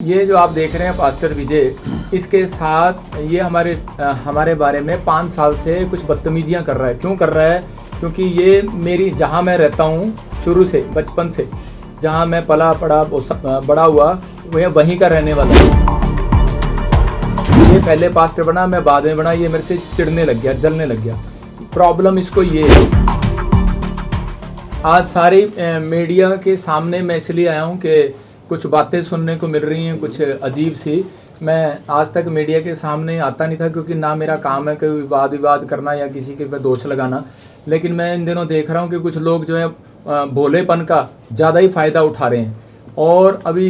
ये जो आप देख रहे हैं पास्टर विजय, इसके साथ ये हमारे बारे में 5 साल से कुछ बदतमीजियां कर रहा है। क्यों कर रहा है? क्योंकि ये मेरी जहां मैं रहता हूं शुरू से, बचपन से जहां मैं पला पड़ा बड़ा हुआ, वह वहीं का रहने वाला है। ये पहले पास्टर बना, मैं बाद में बना। ये मेरे से चिढ़ने लग गया, जलने लग गया। प्रॉब्लम इसको ये है, आज सारी मीडिया के सामने मैं इसलिए आया हूँ कि कुछ बातें सुनने को मिल रही हैं कुछ अजीब सी। मैं आज तक मीडिया के सामने आता नहीं था, क्योंकि ना मेरा काम है कोई वाद विवाद करना या किसी के पे दोष लगाना। लेकिन मैं इन दिनों देख रहा हूँ कि कुछ लोग जो है भोलेपन का ज़्यादा ही फ़ायदा उठा रहे हैं। और अभी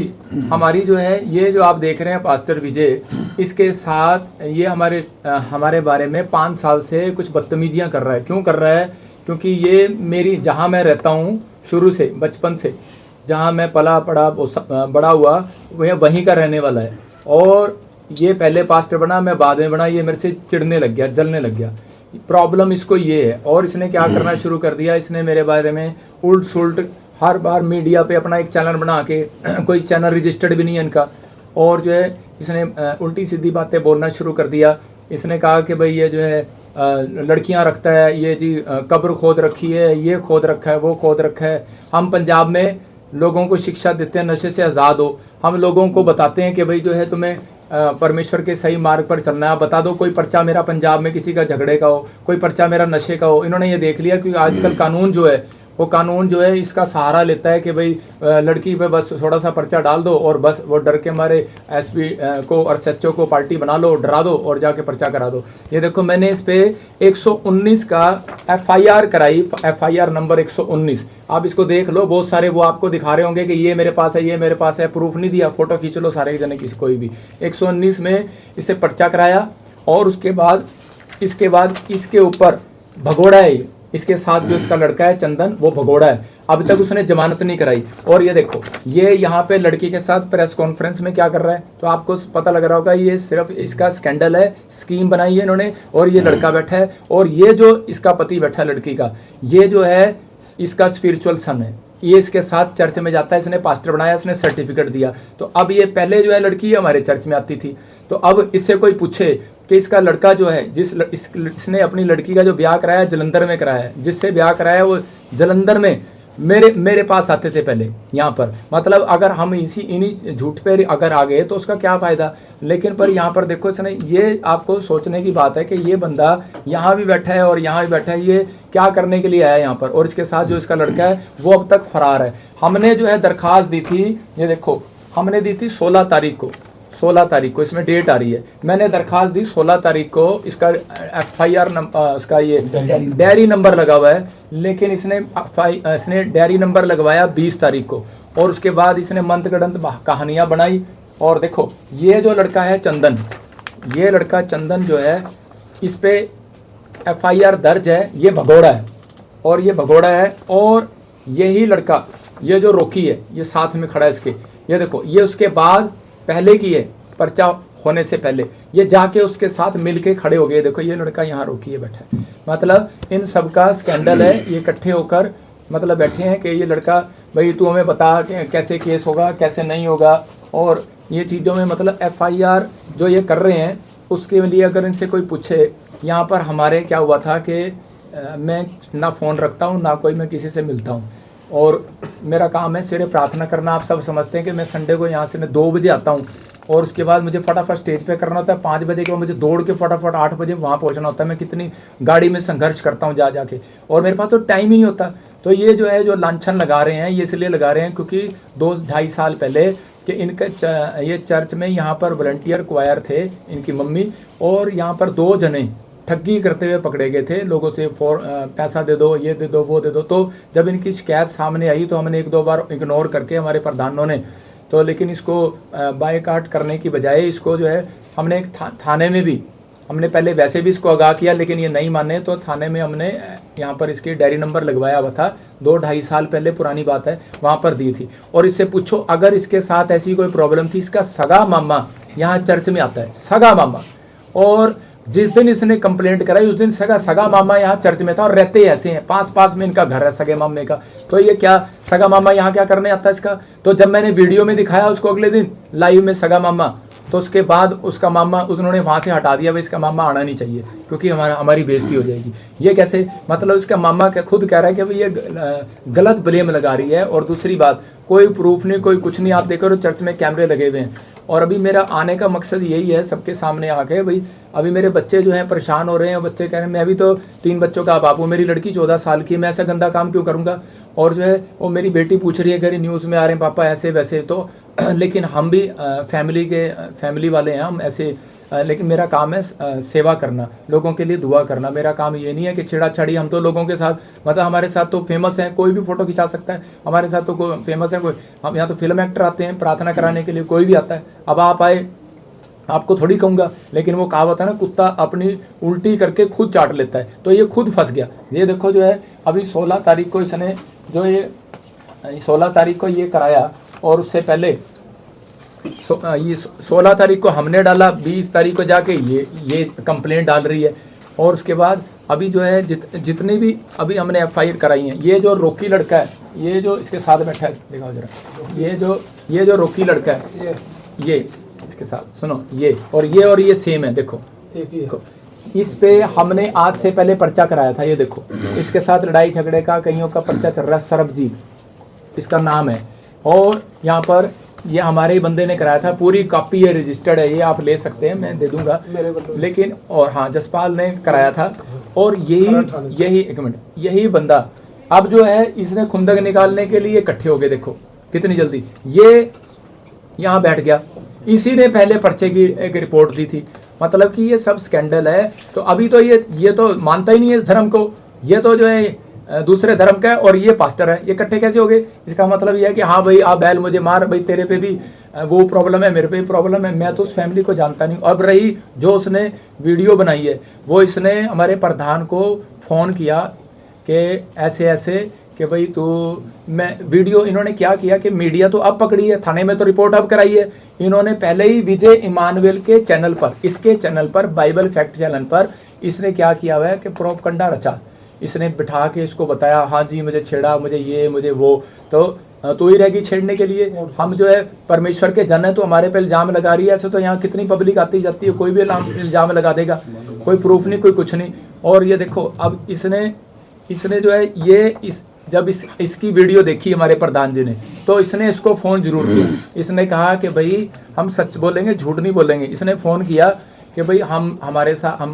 हमारी जो है, ये जो आप देख रहे हैं पास्टर विजय, इसके साथ ये हमारे बारे में 5 साल से कुछ बदतमीजियाँ कर रहा है। क्यों कर रहा है? क्योंकि ये मेरी जहाँ मैं रहता हूँ शुरू से, बचपन से जहाँ मैं पला पड़ा बड़ा हुआ, वह वहीं का रहने वाला है। और ये पहले पास्टर बना, मैं बाद में बना। ये मेरे से चिढ़ने लग गया, जलने लग गया। प्रॉब्लम इसको ये है। और इसने क्या करना शुरू कर दिया, इसने मेरे बारे में उल्ट सुल्ट हर बार मीडिया पे अपना एक चैनल बना के, कोई चैनल रजिस्टर्ड भी नहीं है इनका, और जो है इसने उल्टी सीधी बातें बोलना शुरू कर दिया। इसने कहा कि भाई ये जो है लड़कियां रखता है, ये जी कब्र खोद रखी है, ये खोद रखा है, वो खोद रखा है। हम पंजाब में लोगों को शिक्षा देते हैं नशे से आज़ाद हो। हम लोगों को बताते हैं कि भाई जो है तुम्हें परमेश्वर के सही मार्ग पर चलना है। बता दो कोई पर्चा मेरा पंजाब में किसी का झगड़े का हो, कोई पर्चा मेरा नशे का हो। इन्होंने ये देख लिया कि आजकल कानून जो है, वो कानून जो है इसका सहारा लेता है कि भाई लड़की पे बस थोड़ा सा पर्चा डाल दो और बस वो डर के मारे एसपी को और एसएचओ को पार्टी बना लो, डरा दो और जाके पर्चा करा दो। ये देखो, मैंने इस पे 119 का एफआईआर कराई, एफआईआर नंबर 119। आप इसको देख लो, बहुत सारे वो आपको दिखा रहे होंगे कि ये मेरे पास है, ये मेरे पास है। प्रूफ नहीं दिया, फोटो खींच लो सारे जने, किसी कोई भी। 119 में इससे पर्चा कराया। और उसके बाद इसके ऊपर भगोड़ा है। इसके साथ जो इसका लड़का है चंदन, वो भगोड़ा है। अभी तक उसने जमानत नहीं कराई। और ये देखो, ये यहाँ पे लड़की के साथ प्रेस कॉन्फ्रेंस में क्या कर रहा है, तो आपको पता लग रहा होगा ये सिर्फ इसका स्कैंडल है। स्कीम बनाई है इन्होंने, और ये लड़का बैठा है, और ये जो इसका पति बैठा है लड़की का, ये जो है इसका स्पिरिचुअल सन है। ये इसके साथ चर्च में जाता है, इसने पास्टर बनाया, इसने सर्टिफिकेट दिया। तो अब ये पहले जो है लड़की हमारे चर्च में आती थी, तो अब इससे कोई पूछे कि इसका लड़का जो है, इसने अपनी लड़की का जो ब्याह कराया जलंधर में कराया है, जिससे ब्याह कराया वो जलंधर में मेरे पास आते थे पहले यहाँ पर। मतलब अगर हम इन्हीं झूठ पे अगर आ गए तो उसका क्या फ़ायदा। लेकिन पर यहाँ पर देखो, इसने, ये आपको सोचने की बात है कि ये बंदा यहाँ भी बैठा है और यहाँ भी बैठा है, ये क्या करने के लिए आया है यहाँ पर। और इसके साथ जो इसका लड़का है वो अब तक फरार है। हमने जो है दरख्वास्त दी थी, ये देखो, हमने दी थी 16 तारीख को, इसमें डेट आ रही है। मैंने दरख्वास्त दी 16 तारीख को। इसका एफआईआर उसका ये डायरी नंबर लगा हुआ है, लेकिन इसने डायरी नंबर लगवाया 20 तारीख को। और उसके बाद इसने मंतगढ़ंत कहानियाँ बनाई। और देखो, ये जो लड़का है चंदन, ये लड़का चंदन जो है, इस पे एफआईआर दर्ज है। ये भगोड़ा है, और ये भगोड़ा है। और यही लड़का, ये जो रोकी है, ये साथ में खड़ा है इसके। ये देखो, ये उसके बाद पहले की है, पर्चा होने से पहले ये जाके उसके साथ मिलके खड़े हो गए। देखो, ये लड़का यहाँ रोकी है, बैठा है। मतलब इन सब का स्कैंडल है। ये इकट्ठे होकर मतलब बैठे हैं कि ये लड़का, भाई तू हमें बता कि कैसे केस होगा, कैसे नहीं होगा। और ये चीज़ों में मतलब एफआईआर जो ये कर रहे हैं, उसके लिए अगर इनसे कोई पूछे, यहाँ पर हमारे क्या हुआ था कि मैं ना फ़ोन रखता हूँ, ना कोई मैं किसी से मिलता हूँ। और मेरा काम है सवेरे प्रार्थना करना। आप सब समझते हैं कि मैं संडे को यहाँ से मैं 2 बजे आता हूँ, और उसके बाद मुझे फटाफट स्टेज पे करना होता है। 5 बजे के बाद मुझे दौड़ के फटाफट 8 बजे वहाँ पहुँचना होता है। मैं कितनी गाड़ी में संघर्ष करता हूँ जा के, और मेरे पास तो टाइम ही नहीं होता। तो ये जो है, जो लांछन लगा रहे हैं, ये इसलिए लगा रहे हैं क्योंकि 2-2.5 साल पहले कि इनके ये चर्च में यहाँ पर वॉलंटियर क्वायर थे, इनकी मम्मी, और यहाँ पर 2 जने ठगी करते हुए पकड़े गए थे। लोगों से पैसा दे दो, ये दे दो, वो दे दो। तो जब इनकी शिकायत सामने आई तो हमने 1-2 बार इग्नोर करके, हमारे प्रधानों ने तो, लेकिन इसको बायकाट करने की बजाय इसको जो है, हमने एक थाने में भी, हमने पहले वैसे भी इसको आगाह किया, लेकिन ये नहीं माने, तो थाने में हमने यहाँ पर इसकी डायरी नंबर लगवाया हुआ था। 2-2.5 साल पहले पुरानी बात है, वहाँ पर दी थी। और इससे पूछो, अगर इसके साथ ऐसी कोई प्रॉब्लम थी, इसका सगा मामा यहाँ चर्च में आता है, सगा मामा। और जिस दिन इसने कंप्लेंट कराई उस दिन सगा मामा यहाँ चर्च में था और रहते ऐसे हैं, पास में इनका घर है सगे मामे का। तो ये क्या सगा मामा यहाँ क्या करने आता है इसका। तो जब मैंने वीडियो में दिखाया उसको अगले दिन लाइव में सगा मामा, तो उसके बाद उसका मामा उन्होंने वहाँ से हटा दिया, भाई इसका मामा आना नहीं चाहिए क्योंकि हमारी बेइज्जती हो जाएगी। ये कैसे, मतलब उसका मामा खुद कह रहा है कि भाई ये गलत ब्लेम लगा रही है। और दूसरी बात, कोई प्रूफ नहीं, कोई कुछ नहीं। आप देखो चर्च में कैमरे लगे हुए हैं। और अभी मेरा आने का मकसद यही है सबके सामने आके, भाई अभी मेरे बच्चे जो हैं परेशान हो रहे हैं। बच्चे कह रहे हैं मैं भी तो 3 बच्चों का बाप हूँ, मेरी लड़की 14 साल की है, मैं ऐसा गंदा काम क्यों करूँगा। और जो है वो मेरी बेटी पूछ रही है, कह रही न्यूज़ में आ रहे हैं पापा ऐसे वैसे। तो लेकिन हम भी फैमिली वाले हैं हम ऐसे, लेकिन मेरा काम है सेवा करना, लोगों के लिए दुआ करना। मेरा काम ये नहीं है कि छेड़ा-छाड़ी। हम तो लोगों के साथ, मतलब हमारे साथ तो फेमस हैं, कोई भी फ़ोटो खिंचा सकता है हमारे साथ, तो कोई फेमस है कोई। हम यहाँ तो फिल्म एक्टर आते हैं प्रार्थना कराने के लिए, कोई भी आता है। अब आप आए, आपको थोड़ी कहूँगा, लेकिन वो कहावत है ना, कुत्ता अपनी उल्टी करके खुद चाट लेता है। तो ये खुद फंस गया। ये देखो जो है अभी 16 तारीख को इसने जो ये 16 तारीख को ये कराया, और उससे पहले ये 16 तारीख को हमने डाला, 20 तारीख को जाके ये कंप्लेंट डाल रही है। और उसके बाद अभी जो है जितनी भी अभी हमने FIR कराई हैं, ये जो रोकी लड़का है, ये जो इसके साथ बैठा है, दिखाओ जरा, ये जो रोकी लड़का है, ये इसके साथ सुनो, ये सेम है। देखो इस पे हमने आज से पहले पर्चा कराया था। ये देखो इसके साथ लड़ाई झगड़े का कईयों का पर्चा चल रहा है, सरबजीत इसका नाम है। और यहाँ पर ये हमारे ही बंदे ने कराया था, पूरी कॉपी है, रजिस्टर्ड है, ये आप ले सकते हैं, मैं दे दूंगा। लेकिन और हाँ, जसपाल ने कराया था। और यही एक मिनट, यही बंदा अब जो है इसने खुंदक निकालने के लिए इकट्ठे हो गए। देखो कितनी जल्दी ये यहाँ बैठ गया। इसी ने पहले पर्चे की एक रिपोर्ट दी थी। मतलब कि ये सब स्कैंडल है। तो अभी तो ये तो मानता ही नहीं है इस धर्म को, ये तो जो है दूसरे धर्म का है, और ये पास्टर है। ये इकट्ठे कैसे हो गए? इसका मतलब ये है कि हाँ भाई आप बैल मुझे मार, भाई तेरे पे भी वो प्रॉब्लम है, मेरे पे भी प्रॉब्लम है। मैं तो उस फैमिली को जानता नहीं। अब रही जो उसने वीडियो बनाई है, वो इसने हमारे प्रधान को फ़ोन किया कि ऐसे कि भाई तो मैं वीडियो, इन्होंने क्या किया कि मीडिया तो अब पकड़ी है, थाने में तो रिपोर्ट अब कराई है। इन्होंने पहले ही विजय इमानुएल के चैनल पर, इसके चैनल पर, बाइबल फैक्ट चैनल पर इसने क्या किया हुआ है कि प्रोपगंडा रचा। इसने बिठा के इसको बताया, हाँ जी मुझे छेड़ा, मुझे ये मुझे वो, तो ही रहेगी छेड़ने के लिए। हम जो है परमेश्वर के जन है, तो हमारे पे इल्ज़ाम लगा रही है। ऐसे तो यहाँ कितनी पब्लिक आती जाती है, कोई भी इल्ज़ाम लगा देगा, कोई प्रूफ नहीं, कोई कुछ नहीं। और ये देखो अब इसने जो है जब इसकी वीडियो देखी हमारे प्रधान जी ने, तो इसने इसको फ़ोन जरूर किया। इसने कहा कि भाई हम सच बोलेंगे, झूठ नहीं बोलेंगे। इसने फ़ोन किया कि भाई हमारे साथ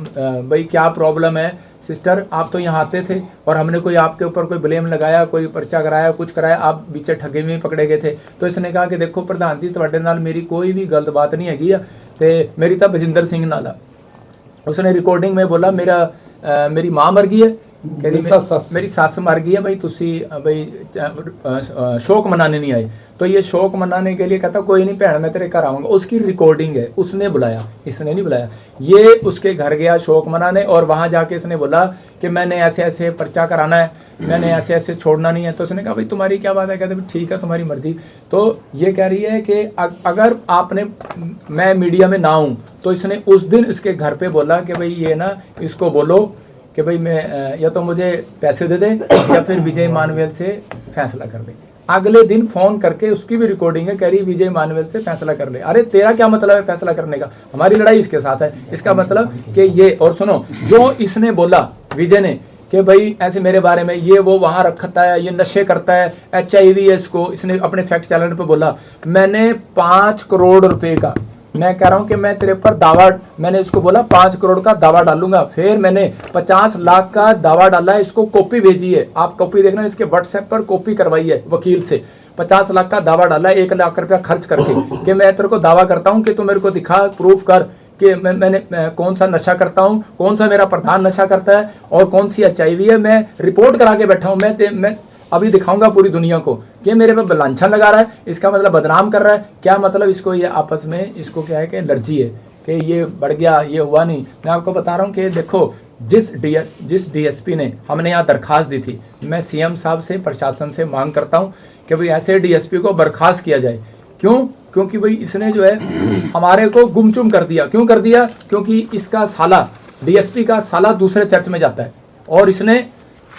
भाई क्या प्रॉब्लम है सिस्टर, आप तो यहाँ आते थे और हमने कोई आपके ऊपर कोई ब्लेम लगाया, कोई पर्चा कराया, कुछ कराया, आप बीचे ठगे में पकड़े गए थे। तो इसने कहा कि देखो प्रधान जी तुहाडे नाल मेरी कोई भी गलत बात नहीं हैगी, ते मेरी तो बजिंदर सिंह नाल आ। उसने रिकॉर्डिंग में बोला मेरी माँ मर गई है, मेरी सस मर गई है, भाई तुसी भाई शोक मनाने नहीं आए। तो ये शोक मनाने के लिए कहता कोई नहीं भैन मैं तेरे घर आऊँगा। उसकी रिकॉर्डिंग है, उसने बुलाया, इसने नहीं बुलाया। ये उसके घर गया शोक मनाने, और वहाँ जाके इसने बोला कि मैंने ऐसे ऐसे पर्चा कराना है, मैंने ऐसे ऐसे छोड़ना नहीं है। तो उसने कहा भाई तुम्हारी क्या बात है? कहते ठीक है तुम्हारी मर्जी। तो ये कह रही है कि अगर मैं मीडिया में ना हूँ, तो इसने उस दिन इसके घर पे बोला कि भाई ये ना इसको बोलो कि भाई मैं या तो मुझे पैसे दे दे या फिर विजय इमानुएल से फैसला कर ले। अगले दिन फ़ोन करके उसकी भी रिकॉर्डिंग है, कह रही विजय इमानुएल से फैसला कर ले। अरे तेरा क्या मतलब है फैसला करने का? हमारी लड़ाई इसके साथ है। इसका मतलब कि ये, और सुनो जो इसने बोला विजय ने कि भाई ऐसे मेरे बारे में ये वो वहाँ रखता है, ये नशे करता है, HIV है इसको, इसने अपने फैक्ट चैनल पे बोला। मैंने 5 करोड़ रुपए का, मैं कह रहा हूँ कि मैं तेरे पर दावा, मैंने इसको बोला 5 करोड़ का दावा डालूंगा। फिर मैंने 50 लाख का दावा डाला, इसको कॉपी भेजी है, आप कॉपी देखना, इसके व्हाट्सएप पर कॉपी करवाई है वकील से। 50 लाख का दावा डाला, 1 लाख रुपया खर्च करके कि मैं तेरे को दावा करता हूँ कि तू मेरे को दिखा, प्रूफ कर कि मैं कौन सा नशा करता हूँ, कौन सा मेरा प्रधान नशा करता है और कौन सी HIV है। मैं रिपोर्ट करा के बैठा हूँ, मैं अभी दिखाऊंगा पूरी दुनिया को कि मेरे पे लांछन लगा रहा है, इसका मतलब बदनाम कर रहा है। क्या मतलब इसको ये आपस में इसको क्या है कि एलर्जी है कि ये बढ़ गया, ये हुआ नहीं। मैं आपको बता रहा हूँ कि देखो जिस DSP ने, हमने यहाँ दरखास्त दी थी, मैं CM साहब से, प्रशासन से मांग करता हूँ कि भाई ऐसे DSP को बर्खास्त किया जाए। क्यों? क्योंकि भाई इसने जो है हमारे को गुमचुम कर दिया। क्यों कर दिया? क्योंकि इसका साला डीएसपी का साला दूसरे चर्च में जाता है और इसने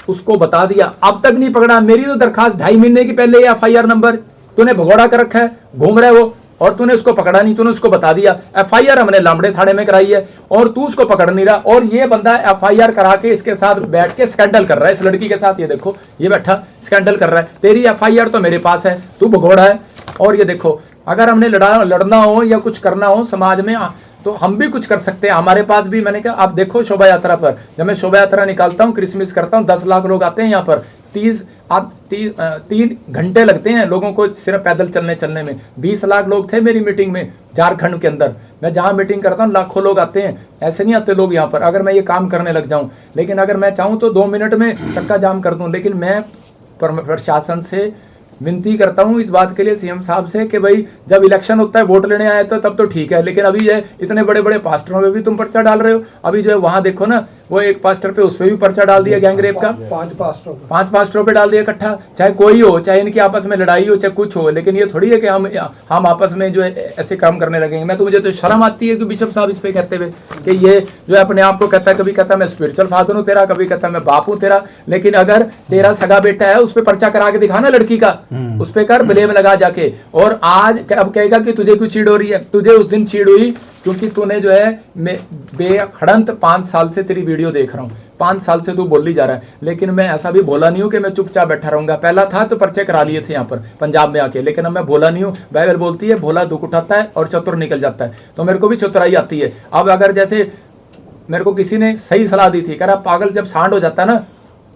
उसको बता दिया, अब तक नहीं पकड़ा। मेरी तो दरखास्त 2.5 महीने की पहले एफआईआर नंबर तूने भगोड़ा कर रखा है, घूम रहा है वो, और तूने उसको पकड़ा नहीं, तूने उसको बता दिया। एफआईआर हमने लामड़े थाने में कराई है और तू उसको पकड़ नहीं रहा, और ये बंदा एफआईआर करा के इसके साथ बैठ के स्कैंडल कर रहा है इस लड़की के साथ। ये देखो, ये बैठा स्कैंडल कर रहा है। तेरी एफआईआर तो मेरे पास है, तू भगोड़ा है। और ये देखो, अगर हमने लड़ना हो या कुछ करना हो समाज में तो हम भी कुछ कर सकते हैं। हमारे पास भी, मैंने कहा आप देखो शोभा यात्रा पर, जब मैं शोभा यात्रा निकालता हूँ, क्रिसमस करता हूँ, 10 लाख लोग आते हैं यहाँ पर। 3 घंटे लगते हैं लोगों को सिर्फ पैदल चलने में। 20 लाख लोग थे मेरी मीटिंग में झारखंड के अंदर। मैं जहाँ मीटिंग करता हूँ लाखों लोग आते हैं, ऐसे नहीं आते लोग यहाँ पर अगर मैं ये काम करने लग जाऊँ। लेकिन अगर मैं चाहूँ तो 2 मिनट में चक्का जाम कर दूँ। लेकिन मैं प्रशासन से विनती करता हूँ इस बात के लिए, सीएम साहब से, कि भाई जब इलेक्शन होता है, वोट लेने आए तो तब तो ठीक है, लेकिन अभी जो है इतने बड़े बड़े पास्टरों पे भी तुम पर्चा डाल रहे हो। अभी जो है वहाँ देखो ना, वो एक पास्टर पे उस पर भी पर्चा डाल दिया गैंगरेप का। 5 पास्टरों पे डाल दिया इकट्ठा, चाहे कोई हो, चाहे इनकी आपस में लड़ाई हो, चाहे कुछ हो। लेकिन ये थोड़ी है कि हम आपस में जो है ऐसे काम करने लगेंगे। मैं तो, मुझे तो शर्म आती है कि बिशप साहब इस पे कहते हुए कि ये जो है अपने आप को कहता है, कभी कहता है मैं स्पिरिचुअल फादर हूँ तेरा, कभी कहता है मैं बाप हूँ तेरा। लेकिन अगर तेरा सगा बेटा है, उस पर पर्चा करा के दिखाना लड़की का, उस पर कर, ब्लेम लगा जाके। और आज अब कहेगा कि तुझे क्यों चीड़ हो रही है? तुझे उस दिन चीड़ हुई क्योंकि तूने जो है बेखड़ंत 5 साल से तेरी वीडियो देख रहा हूँ, 5 साल से तू बोली जा रहा है। लेकिन मैं ऐसा भी बोला नहीं हूँ कि मैं चुपचाप बैठा रहूंगा। पहला था तो पर्चे करा लिए थे यहाँ पर पंजाब में आके, लेकिन अब मैं बोला नहीं हूँ। बाइबल बोलती है भोला दुख उठाता है और चतुर निकल जाता है, तो मेरे को भी चतुराई आती है। अब अगर जैसे मेरे को किसी ने सही सलाह दी थी, कह रहा पागल जब सांड हो जाता है ना,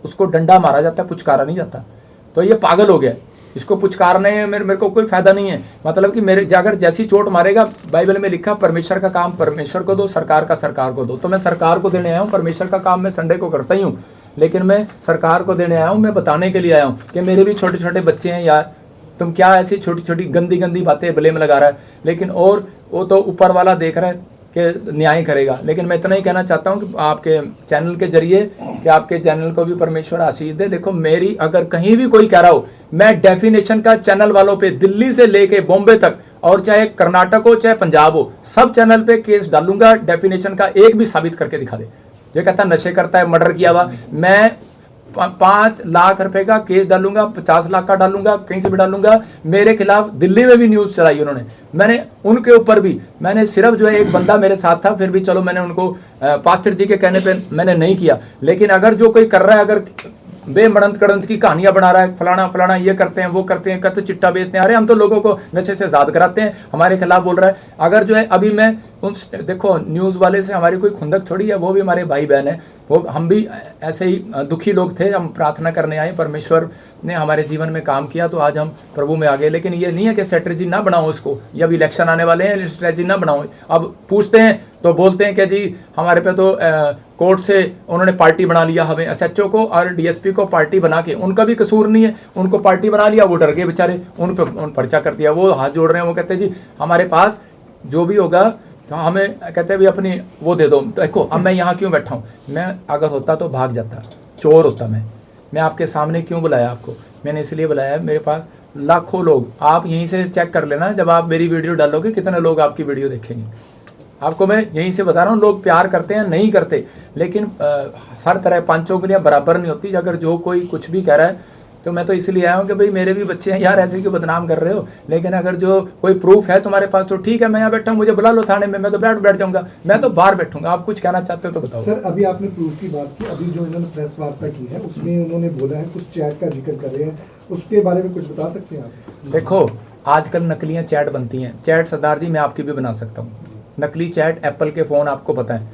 उसको डंडा मारा जाता है, पुचकारा नहीं जाता। तो ये पागल हो गया, इसको पुचकारने मेरे को कोई फायदा नहीं है। मतलब कि मेरे अगर जैसी चोट मारेगा, बाइबल में लिखा परमेश्वर का काम परमेश्वर को दो, सरकार का सरकार को दो। तो मैं सरकार को देने आया हूँ, परमेश्वर का काम मैं संडे को करता ही हूँ, लेकिन मैं सरकार को देने आया हूँ। मैं बताने के लिए आया हूँ कि मेरे भी छोटे छोटे बच्चे हैं यार, तुम क्या ऐसी छोटी छोटी गंदी गंदी बातें ब्लेम लगा रहा है। लेकिन और वो तो ऊपर वाला देख रहा है कि न्याय करेगा। लेकिन मैं इतना ही कहना चाहता हूँ कि आपके चैनल के जरिए, कि आपके चैनल को भी परमेश्वर आशीष दे। देखो, मेरी अगर कहीं भी कोई कह रहा हो, मैं डेफिनेशन का चैनल वालों पे दिल्ली से लेके बॉम्बे तक, और चाहे कर्नाटक हो चाहे पंजाब हो, सब चैनल पे केस डालूंगा। डेफिनेशन का एक भी साबित करके दिखा दे। जो कहता है नशे करता है, मर्डर किया हुआ, मैं 5 लाख रुपए का केस डालूंगा, 50 लाख का डालूंगा, कहीं से भी डालूंगा। मेरे खिलाफ दिल्ली में भी न्यूज चलाई उन्होंने, मैंने उनके ऊपर भी, मैंने सिर्फ जो है एक बंदा मेरे साथ था, फिर भी चलो मैंने उनको पास्टर जी के कहने पे मैंने नहीं किया। लेकिन अगर जो कोई कर रहा है, अगर बेमड़ंत कड़ंत की कहानियां बना रहा है, फलाना फलाना ये करते हैं वो करते हैं, कत चिट्टा बेचते हैं, अरे हम तो लोगों को नशे से आजाद कराते हैं, हमारे खिलाफ बोल रहा है। अगर जो है अभी मैं देखो न्यूज़ वाले से हमारी कोई खुंदक थोड़ी है, वो भी हमारे भाई बहन है, वो हम भी ऐसे ही दुखी लोग थे। हम प्रार्थना करने आए, परमेश्वर ने हमारे जीवन में काम किया तो आज हम प्रभु में आ गए। लेकिन ये नहीं है कि स्ट्रेटजी ना बनाओ उसको, ये अब इलेक्शन आने वाले हैं, स्ट्रेटजी ना बनाओ। अब पूछते हैं तो बोलते हैं कि जी हमारे पे तो कोर्ट से उन्होंने पार्टी बना लिया, हमें एसएचओ को और डीएसपी को पार्टी बना के, उनका भी कसूर नहीं है, उनको पार्टी बना लिया, वो डर गए बेचारे, उन पर्चा कर दिया। वो हाथ जोड़ रहे हैं, वो कहते हैं जी हमारे पास जो भी होगा तो हमें, कहते हैं भी अपनी वो दे दो। तो देखो अब मैं यहाँ क्यों बैठा हूँ, मैं अगर होता तो भाग जाता, चोर होता मैं आपके सामने क्यों बुलाया आपको? मैंने इसलिए बुलाया है, मेरे पास लाखों लोग, आप यहीं से चेक कर लेना, जब आप मेरी वीडियो डालोगे कितने लोग आपकी वीडियो देखेंगे। आपको मैं यहीं से बता रहा हूँ, लोग प्यार करते हैं नहीं करते, लेकिन हर तरह 5 उंगलियां बराबर नहीं होती। अगर जो कोई कुछ भी कह रहा है तो मैं तो इसलिए आया हूँ कि भाई मेरे भी बच्चे हैं यार, ऐसे क्यों बदनाम कर रहे हो। लेकिन अगर जो कोई प्रूफ है तुम्हारे पास तो ठीक है, मैं यहाँ बैठा हूँ, मुझे बुला लो थाने में, मैं तो बैठ जाऊँगा, मैं तो बाहर बैठूंगा। आप कुछ कहना चाहते हो तो बताओ। सर अभी आपने प्रूफ की बात की, अभी जो इन्होंने प्रेस वार्ता की है उसमें उन्होंने बोला है, कुछ चैट का जिक्र कर रहे हैं, उसके बारे में कुछ बता सकते हैं आप? देखो आजकल नकलियाँ चैट बनती हैं, चैट सरदार जी मैं आपकी भी बना सकता हूँ, नकली चैट, एप्पल के फ़ोन आपको पता है,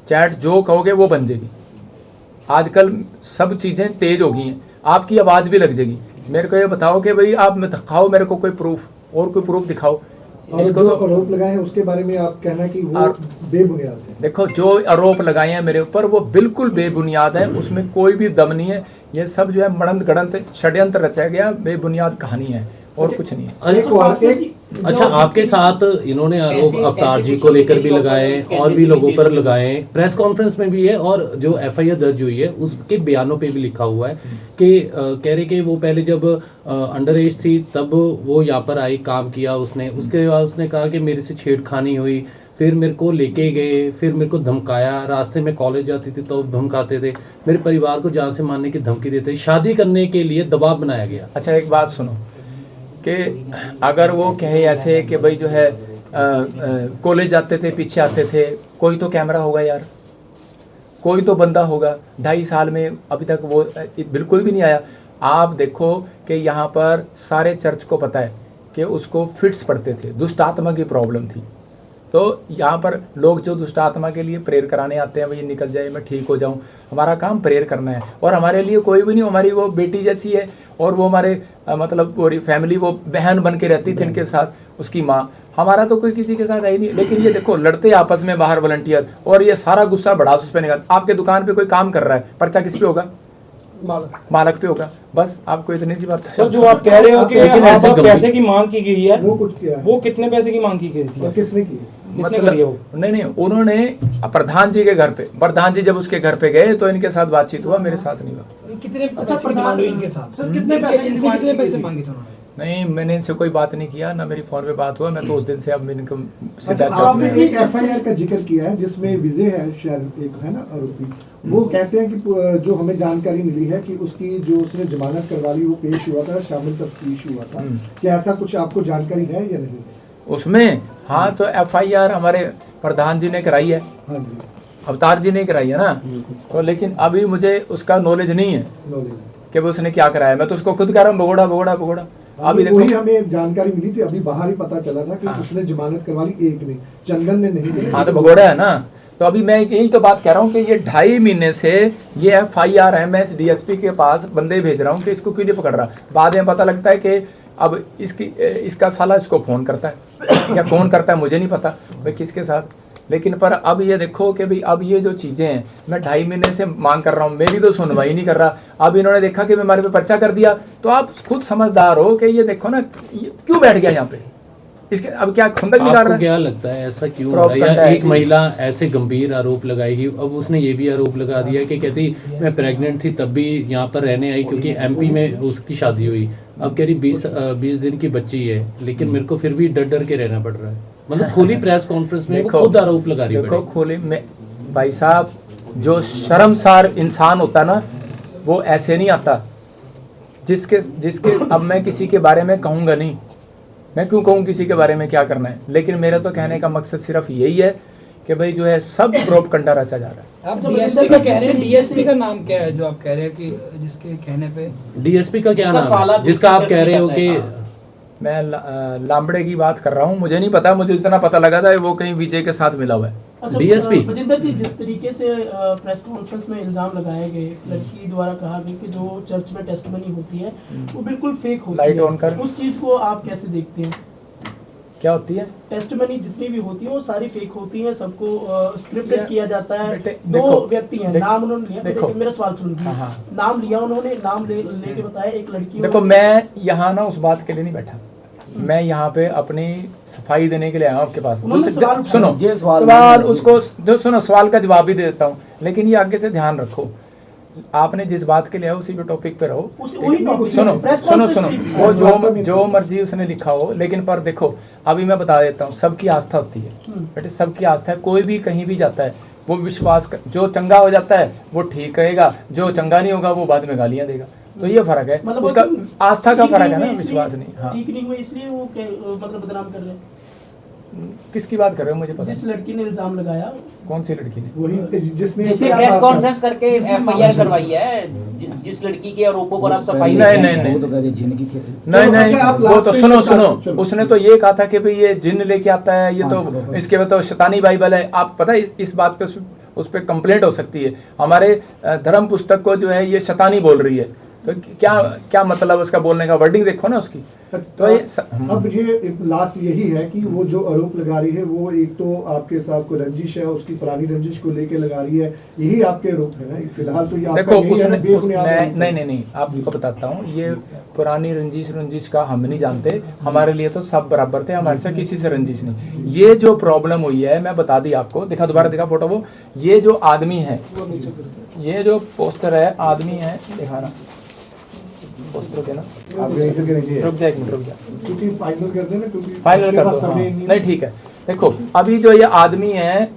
चैट जो कहोगे वो बन जाएगी। आजकल सब चीज़ें तेज़ हो गई हैं, आपकी आवाज़ भी लग जाएगी। मेरे को ये बताओ कि भाई आप दिखाओ मेरे को कोई प्रूफ, और कोई प्रूफ दिखाओ। और जो आरोप लगाए हैं उसके बारे में आप कहना कि वो बेबुनियाद है? देखो जो आरोप लगाए हैं मेरे ऊपर वो बिल्कुल बेबुनियाद है, उसमें कोई भी दम नहीं है। ये सब जो है मड़ंत गड़ंत षड्यंत्र रचा गया, बेबुनियाद कहानी है और कुछ नहीं है। अच्छा, आपके साथ इन्होंने आरोप अवतार जी को लेकर भी लगाए और भी लोगों पर लगाए, प्रेस कॉन्फ्रेंस में भी है, और जो एफआईआर दर्ज हुई है उसके बयानों पे भी लिखा हुआ है कि कह रहे कि वो पहले जब अंडर एज थी तब वो यहाँ पर आई, काम किया उसने, उसके बाद उसने कहा कि मेरे से छेड़खानी हुई, फिर मेरे को लेके गए, फिर मेरे को धमकाया, रास्ते में कॉलेज जाती थी तो धमकाते थे, मेरे परिवार को जान से मारने की धमकी देते, शादी करने के लिए दबाव बनाया गया। अच्छा एक बात सुनो कि अगर वो कहे ऐसे कि भाई जो है कॉलेज जाते थे, पीछे आते थे, कोई तो कैमरा होगा यार, कोई तो बंदा होगा। 2.5 साल में अभी तक वो बिल्कुल भी नहीं आया। आप देखो कि यहाँ पर सारे चर्च को पता है कि उसको फिट्स पड़ते थे, दुष्ट आत्मा की प्रॉब्लम थी। तो यहाँ पर लोग जो दुष्ट आत्मा के लिए प्रेयर कराने आते हैं, भाई निकल जाए, मैं ठीक हो जाऊँ, हमारा काम प्रेयर करना है। और हमारे लिए कोई भी नहीं, हमारी वो बेटी जैसी है, और वो हमारे मतलब पूरी फैमिली वो बहन बन के रहती थी इनके साथ, उसकी माँ। हमारा तो कोई किसी के साथ है ही नहीं। लेकिन ये देखो लड़ते आपस में बाहर वॉलंटियर, और ये सारा गुस्सा बढ़ास उस पर निकाल। आपके दुकान पे कोई काम कर रहा है, पर्चा किस पे होगा? मालक पे होगा। बस आपको इतनी सी बात। सर जो आप कह रहे हो कि आप पैसे की मांग की गई है, वो कुछ किया है? वो कितने पैसे की मांग की गई थी? और किसने की? मतलब नहीं, उन्होंने प्रधान जी के घर पे, प्रधान जी जब उसके घर पे गए तो इनके साथ बातचीत हुआ, मेरे साथ नहीं हुआ। कितने प्रधान इनके साथ? सर कितने पैसे मांगे थे उन्होंने? नहीं, मैंने इनसे कोई बात नहीं किया, ना मेरी फोन पे बात हुआ। मैं तो उस दिन से अब इनको अच्छा, आपने एक एफआईआर का जिक्र किया है जिसमें विजय है शायद एक है ना आरोपी, वो कहते हैं कि जो हमें जानकारी मिली है कि उसकी जो उसने जमानत करवा ली वो पेश हुआ था, शामिल तफ्तीश हुआ था। क्या ऐसा कुछ आपको जानकारी है या नहीं? उसमें हाँ, तो एफआईआर हमारे प्रधान जी ने कराई है। हाँ जी, अवतार जी ने कराई है ना। तो लेकिन अभी मुझे उसका नॉलेज नहीं है कि वो उसने क्या कराया। मैं तो उसको खुद कह रहा हूँ भगोड़ा। अभी देखो, वही हमें जानकारी मिली थी, अभी बाहर ही पता चला था कि उसने जमानत करवा ली, एक ने, चंदन ने नहीं। हाँ तो भगोड़ा है ना। तो अभी मैं यही तो बात कह रहा हूँ कि ये 2.5 महीने से ये एफआईआर है, मैं इस डीएसपी के पास बंदे भेज रहा हूँ कि इसको क्यों नहीं पकड़ रहा। बाद में पता लगता है कि अब इसका साला इसको फ़ोन करता है या कौन करता है मुझे नहीं पता भाई किसके साथ। लेकिन पर अब ये देखो कि भाई अब ये जो चीज़ें हैं, मैं 2.5 महीने से मांग कर रहा हूँ, मेरी तो सुनवाई नहीं कर रहा। अब इन्होंने देखा कि हमारे पे पर्चा कर दिया, तो आप खुद समझदार हो कि ये देखो ना क्यों बैठ गया यहाँ पे, इसके अब क्या खुंदक निकाल रहा है? क्या लगता है ऐसा क्यों हो रहा है? एक महिला ऐसे गंभीर आरोप लगाएगी, अब उसने ये भी आरोप लगा दिया कि कहती मैं प्रेग्नेंट थी तब भी यहाँ पर रहने आई क्योंकि एमपी में उसकी शादी हुई। अब कह रही 20 दिन की बच्ची है, लेकिन मेरे को फिर भी डर के रहना पड़ रहा है। मतलब खुली प्रेस कॉन्फ्रेंस में वो खुद आरोप लगा रही है। देखो खुली में भाई साहब, जो शर्मसार इंसान होता ना वो ऐसे नहीं आता। जिसके अब मैं किसी के बारे में कहूँगा नहीं, मैं क्यों कहूँ किसी के बारे में क्या करना है। लेकिन मेरा तो कहने का मकसद सिर्फ यही है कि भाई जो है सब प्रोपगंडा रचा जा रहा है। आप डीएसपी का कह रहे हैं, डीएसपी का नाम क्या है जो आप कह रहे हैं कि जिसके कहने पे डीएसपी का क्या नाम है जिसका आप कह रहे हो कि मैं लांबड़े की बात कर रहा हूँ, मुझे नहीं पता। मुझे इतना पता लगा था वो कहीं विजय के साथ मिला हुआ है। अच्छा, डीएसपी बजिंदर जी, जिस तरीके से प्रेस कॉन्फ्रेंस में इल्जाम लगाए गए, लड़की द्वारा कहा गया कि जो चर्च में टेस्टमनी होती है वो बिल्कुल फेक होती है, लाइट ऑन कर। उस चीज को आप कैसे देखते हैं? क्या होती है? टेस्टमनी जितनी भी होती है वो सारी फेक होती है, सबको स्क्रिप्टेड किया जाता है। देखो, दो व्यक्ति हैं, नाम उन्होंने लिया, देखो, मेरा सवाल सुन लीजिए। हाँ। नाम लिया उन्होंने, नाम लेके बताया एक लड़की। देखो मैं यहाँ ना उस बात के लिए नहीं बैठा, मैं यहाँ पे अपनी सफाई देने के लिए आया हूँ आपके पास। सुनो सवाल उसको जो सुनो, सवाल का जवाब भी दे देता हूँ, लेकिन ये आगे से ध्यान रखो, आपने जिस बात के लिए है उसी पे टॉपिक पे रहो। सुनो वो जो मर्जी उसने लिखा हो, लेकिन पर देखो अभी मैं बता देता हूँ, सबकी आस्था होती है बेटे, सबकी आस्था है। कोई भी कहीं भी जाता है वो विश्वास जो चंगा हो जाता है वो ठीक कहेगा, जो चंगा नहीं होगा वो बाद में गालियाँ देगा। तो ये फर्क है, मतलब उसका आस्था का फर्क है ना, विश्वास नहीं। हाँ, ठीक नहीं हुआ इसलिए वो मतलब बदनाम कर रहे हैं। किसकी बात कर रहे हो मुझे पता? जिस लड़की ने इल्जाम लगाया, कौन सी लड़की ने? वही जिसने प्रेस कॉन्फ्रेंस करके एफआईआर करवाई है, जिस लड़की के आरोपों पर आप सफाई नहीं, वो तो सुनो उसने तो ये कहा था कि भाई ये जिन्न लेके आता है, ये तो इसके बाद तो शैतानी बाइबल है। आप पता है इस बात पे उस पर कंप्लेंट हो सकती है। हमारे धर्म पुस्तक को जो है ये शैतानी बोल रही है, तो क्या मतलब उसका बोलने का वर्डिंग देखो ना उसकी। तो ये अब ये लास्ट यही है कि वो जो आरोप लगा रही है वो एक तो आपके साथ को रंजिश है, उसकी पुरानी रंजिश को लेके लगा रही है, यही आपके आरोप है ना फिलहाल? तो ये देखो उसने नहीं आपको बताता हूँ, ये पुरानी रंजिश का हम नहीं जानते, हमारे लिए तो सब बराबर थे, हमारे से किसी से रंजिश नहीं। ये जो प्रॉब्लम हुई है मैं बता दी आपको, दोबारा दिखा फोटो वो, ये जो आदमी है, ये जो पोस्टर है आदमी है, दिखाना पोस्टर के ना, आप यहीं से के नीचे रुक जा एक मिनट, रुक जा क्योंकि फाइनल कर देना, क्योंकि फाइनल कर दो। नहीं ठीक है, देखो अभी जो ये आदमी है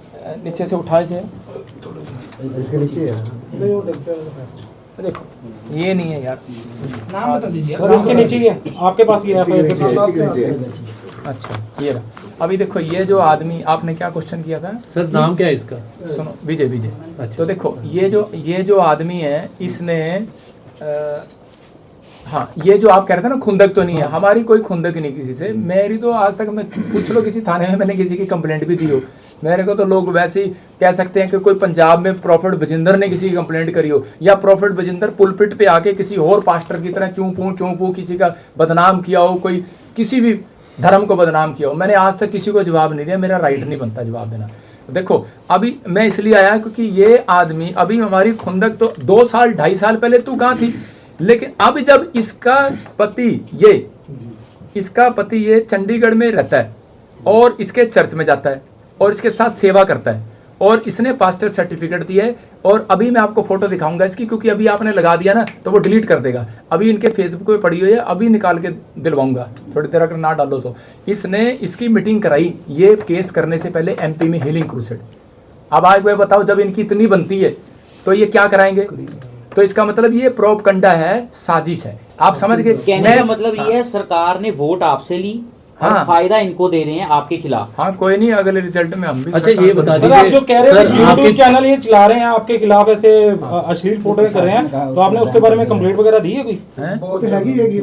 नीचे से उठाए थे, इसके नीचे है। देखो ये नहीं है यार। नाम बता दीजिए। सर इसके नीचे ही है, आपके पास ही है FIR के पास। अच्छा ये रहा। अभी देखो ये जो आदमी, आपने क्या क्वेश्चन किया था? सर नाम क्या है इसका? सुनो, विजय विजय। अच्छा। तो देखो ये जो आदमी है इसने हाँ ये जो आप कह रहे थे ना खुंदक तो नहीं है, हमारी कोई खुंदक नहीं किसी से। मेरी तो आज तक मैं पूछ लो किसी थाने में मैंने किसी की कंप्लेंट भी दी हो। मेरे को तो लोग वैसे ही कह सकते हैं कि कोई पंजाब में प्रॉफिट बजिंदर ने किसी की कंप्लेंट करी हो, या प्रॉफिट बजिंदर पुलपिट पे आके किसी और पास्टर की तरह चूं पू किसी का बदनाम किया हो, कोई किसी भी धर्म को बदनाम किया हो। मैंने आज तक किसी को जवाब नहीं दिया, मेरा राइट नहीं बनता जवाब देना। देखो अभी मैं इसलिए आया क्योंकि ये आदमी, अभी हमारी खुंदक तो 2 साल 2.5 साल पहले तू कहाँ थी, लेकिन अब जब इसका पति ये चंडीगढ़ में रहता है और इसके चर्च में जाता है और इसके साथ सेवा करता है और इसने पास्टर सर्टिफिकेट दिया है, और अभी मैं आपको फोटो दिखाऊंगा इसकी, क्योंकि अभी आपने लगा दिया ना तो वो डिलीट कर देगा। अभी इनके फेसबुक पे पड़ी हुई है, अभी निकाल के दिलवाऊंगा, थोड़ी देर अगर ना डालो तो। इसने इसकी मीटिंग कराई ये केस करने से पहले MP में हीलिंग क्रूसेड। अब आज वो बताओ जब इनकी इतनी बनती है तो ये क्या कराएंगे? तो इसका मतलब ये प्रोपगंडा है, साजिश है। आप समझ गए? कहने का मतलब ये है सरकार ने वोट आपसे ली और हाँ। फायदा इनको दे रहे हैं आपके खिलाफ। हाँ कोई नहीं, अगले रिजल्ट में हम भी। अच्छा ये बता सर आप जो दीजिए कह रहे सर, हैं आपके YouTube चैनल ये चला रहे हैं आपके खिलाफ, ऐसे अश्लील फोटो कर रहे हैं, तो आपने उसके बारे में कंप्लेंट वगैरह दी है कोई? हैं? वो तो हैगी हैगी।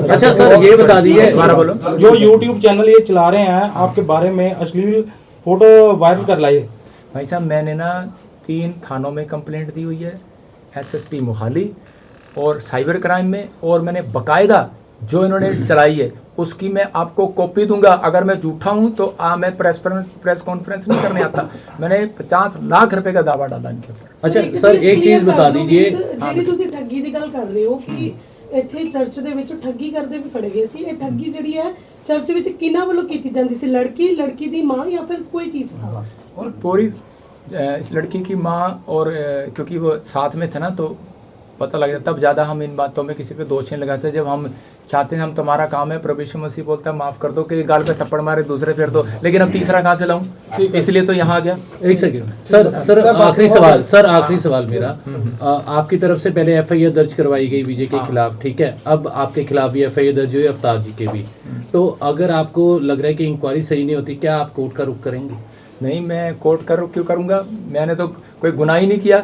अच्छा सर ये बता दीजिए दोबारा बोलो। जो YouTube चैनल ये चला रहे हैं आपके बारे में अश्लील फोटो वायरल कर लाए। भाई साहब मैंने ना 3 थानों में कंप्लेंट दी हुई है, SSP मोहाली और साइबर क्राइम में, और मैंने बकायदा जो इन्होंने चलाई है उसकी मैं आपको कॉपी दूंगा। अगर मैं झूठा हूं तो मैं प्रेस कॉन्फ्रेंस नहीं करने आता। मैंने 50 लाख रुपए का दावा डाला इनके ऊपर। अच्छा सर एक चीज बता दीजिए, ਜਿਹੜੀ ਤੁਸੀਂ ਠੱਗੀ ਦੀ ਗੱਲ ਕਰ ਰਹੇ ਹੋ ਕਿ ਇੱਥੇ ਚਰਚ ਦੇ ਵਿੱਚ ਠੱਗੀ ਕਰਦੇ ਵੀ ਫੜੇ ਗਏ ਸੀ, ਇਹ ਠੱਗੀ ਜਿਹੜੀ ਹੈ ਚਰਚ ਵਿੱਚ ਕਿਹਨਾਂ ਵੱਲੋਂ ਕੀਤੀ ਜਾਂਦੀ ਸੀ? ਲੜਕੀ ਦੀ ਮਾਂ ਜਾਂ ਫਿਰ ਕੋਈ तीसरा? और पूरी इस लड़की की माँ और क्योंकि वो साथ में थे ना तो पता लग जाता। तब ज़्यादा हम इन बातों में किसी पे दोष नहीं लगाते। जब हम चाहते हैं हम तुम्हारा काम है, प्रभु यीशु मसीह बोलता है माफ़ कर दो, कि गाल पे थप्पड़ मारे दूसरे फिर दो, लेकिन अब तीसरा कहाँ से लाऊं? इसलिए तो यहाँ आ गया। एक सेकंड सर आखिरी सवाल मेरा, आपकी तरफ से पहले FIR दर्ज करवाई गई विजय के खिलाफ, ठीक है? अब आपके खिलाफ भी FIR दर्ज हुई अवतार जी के भी। तो अगर आपको लग रहा है कि इंक्वायरी सही नहीं होती, क्या आप कोर्ट का रुख करेंगे? नहीं, मैं कोर्ट का रुख क्यों करूँगा? मैंने तो कोई गुनाह ही नहीं किया।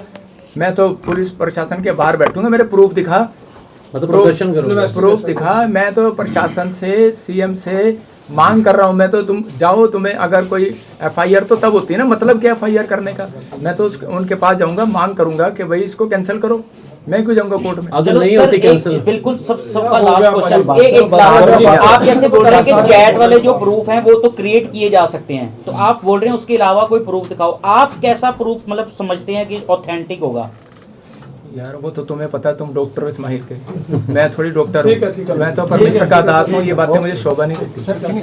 मैं तो पुलिस प्रशासन के बाहर बैठूंगा, मेरे प्रूफ दिखा, मतलब प्रदर्शन करूंगा, प्रूफ दिखा। मैं तो प्रशासन से, CM से मांग कर रहा हूं। मैं तो तुम जाओ, तुम्हें अगर कोई FIR तो तब होती है ना, मतलब क्या FIR करने का? मैं तो उनके पास जाऊंगा, मांग करूंगा कि भाई इसको कैंसिल करो। मैं क्यों जाऊंगा कोर्ट में? अगर नहीं होती कैंसिल? बिल्कुल सबका लास्ट क्वेश्चन, एक सवाल। आप जैसे बोल रहे हैं कि चैट वाले जो प्रूफ हैं वो तो क्रिएट किए जा सकते हैं, तो आप बोल रहे हैं उसके अलावा कोई प्रूफ दिखाओ। आप कैसा प्रूफ मतलब समझते हैं कि ऑथेंटिक होगा? यार वो तो तुम्हें पता है, तुम डॉक्टर इस्माइल के, मैं थोड़ी डॉक्टर हूँ। मैं तो परमेश्वर का दास हूँ, ये बातें मुझे शोभा नहीं देती।